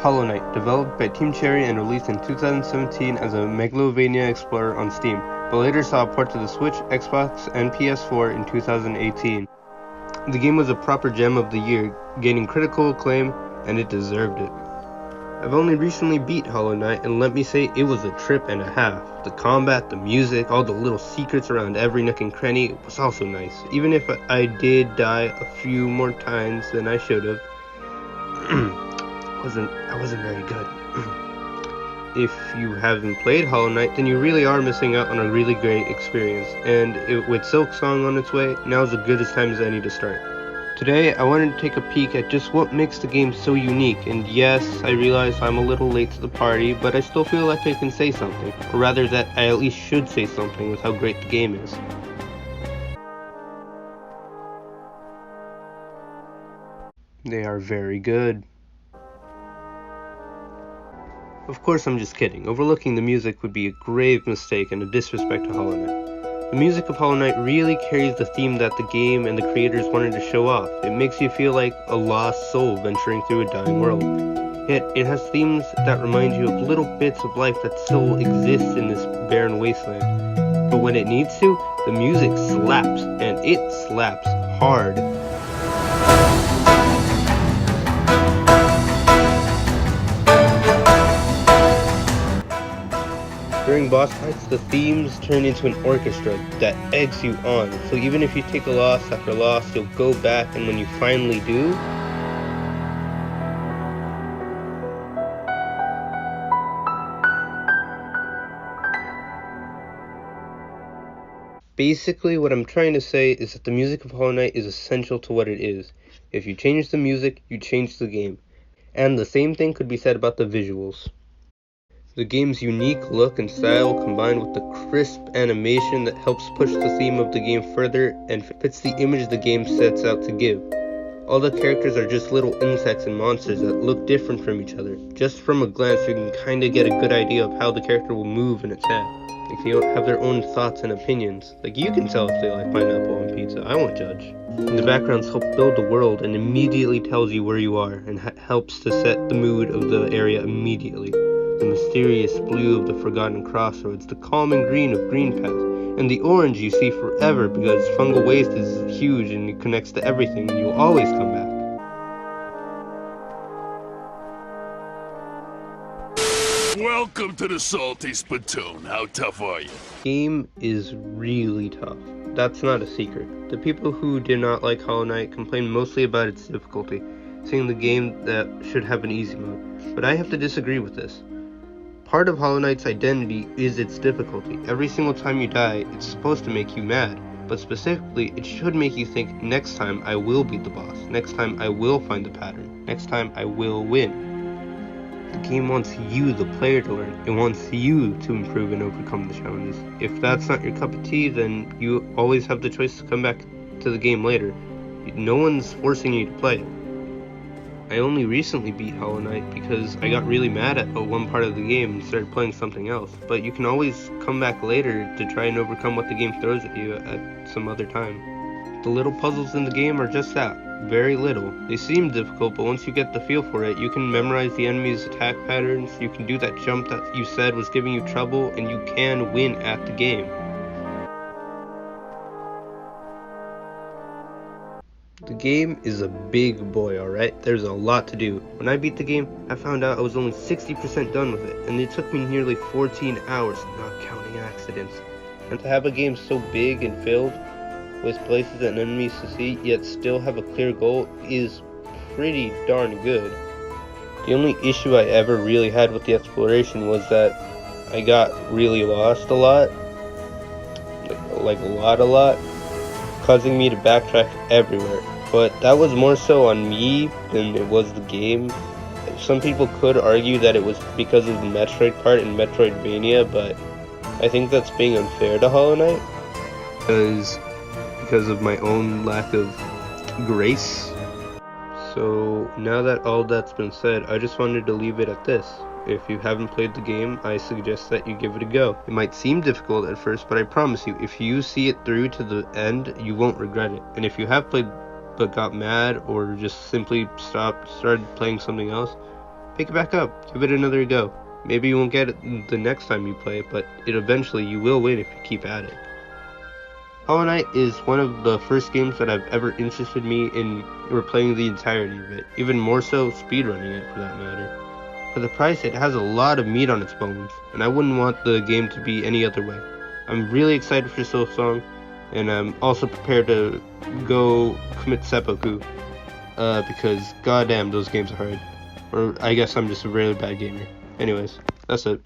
Hollow Knight, developed by Team Cherry and released in 2017 as a Megalovania Explorer on Steam, but later saw a port to the Switch, Xbox, and PS4 in 2018. The game was a proper gem of the year, gaining critical acclaim, and it deserved it. I've only recently beat Hollow Knight, and let me say, it was a trip and a half. The combat, the music, all the little secrets around every nook and cranny was also nice, even if I did die a few more times than I should have. I wasn't very good. If you haven't played Hollow Knight, then you really are missing out on a really great experience, and with Silksong on its way, now's as good a time as any to start. Today, I wanted to take a peek at just what makes the game so unique, and yes, I realize I'm a little late to the party, but I still feel like I can say something, or rather that I at least should say something with how great the game is. They are very good. Of course, I'm just kidding. Overlooking the music would be a grave mistake and a disrespect to Hollow Knight. The music of Hollow Knight really carries the theme that the game and the creators wanted to show off. It makes you feel like a lost soul venturing through a dying world. Yet, it has themes that remind you of little bits of life that still exists in this barren wasteland. But when it needs to, the music slaps, and it slaps hard. During boss fights, the themes turn into an orchestra that eggs you on, so even if you take a loss after loss, you'll go back, and when you finally do, basically what I'm trying to say is that the music of Hollow Knight is essential to what it is. If you change the music, you change the game. And the same thing could be said about the visuals. The game's unique look and style combined with the crisp animation that helps push the theme of the game further and fits the image the game sets out to give. All the characters are just little insects and monsters that look different from each other. Just from a glance you can kinda get a good idea of how the character will move and attack. Like they have their own thoughts and opinions. Like you can tell if they like pineapple on pizza, I won't judge. And the backgrounds help build the world and immediately tells you where you are and helps to set the mood of the area immediately. The mysterious blue of the Forgotten Crossroads, the calming green of Green Path, and the orange you see forever because fungal waste is huge and it connects to everything and you'll always come back. Welcome to the Salty Spittoon. How tough are you? The game is really tough. That's not a secret. The people who did not like Hollow Knight complain mostly about its difficulty, saying the game that should have an easy mode. But I have to disagree with this. Part of Hollow Knight's identity is its difficulty. Every single time you die, it's supposed to make you mad, but specifically, it should make you think, next time I will beat the boss, next time I will find the pattern, next time I will win. The game wants you, the player, to learn. It wants you to improve and overcome the challenges. If that's not your cup of tea, then you always have the choice to come back to the game later. No one's forcing you to play it. I only recently beat Hollow Knight because I got really mad at one part of the game and started playing something else, but you can always come back later to try and overcome what the game throws at you at some other time. The little puzzles in the game are just that, very little. They seem difficult, but once you get the feel for it, you can memorize the enemy's attack patterns, you can do that jump that you said was giving you trouble, and you can win at the game. The game is a big boy, alright? There's a lot to do. When I beat the game, I found out I was only 60% done with it, and it took me nearly 14 hours, not counting accidents. And to have a game so big and filled with places and enemies to see, yet still have a clear goal, is pretty darn good. The only issue I ever really had with the exploration was that I got really lost a lot. Like a lot, causing me to backtrack everywhere. But that was more so on me than it was the game. Some people could argue that it was because of the Metroid part in Metroidvania, but I think that's being unfair to Hollow Knight. Because of my own lack of grace. So now that all that's been said, I just wanted to leave it at this. If you haven't played the game, I suggest that you give it a go. It might seem difficult at first, but I promise you, if you see it through to the end, you won't regret it. And if you have played but got mad or just simply started playing something else, pick it back up, give it another go. Maybe you won't get it the next time you play it, but eventually you will win if you keep at it. Hollow Knight is one of the first games that I've ever interested me in replaying the entirety of it, even more so speedrunning it for that matter. For the price, it has a lot of meat on its bones, and I wouldn't want the game to be any other way. I'm really excited for Silksong, and I'm also prepared to go commit seppuku, because goddamn those games are hard. Or I guess I'm just a really bad gamer. Anyways, that's it.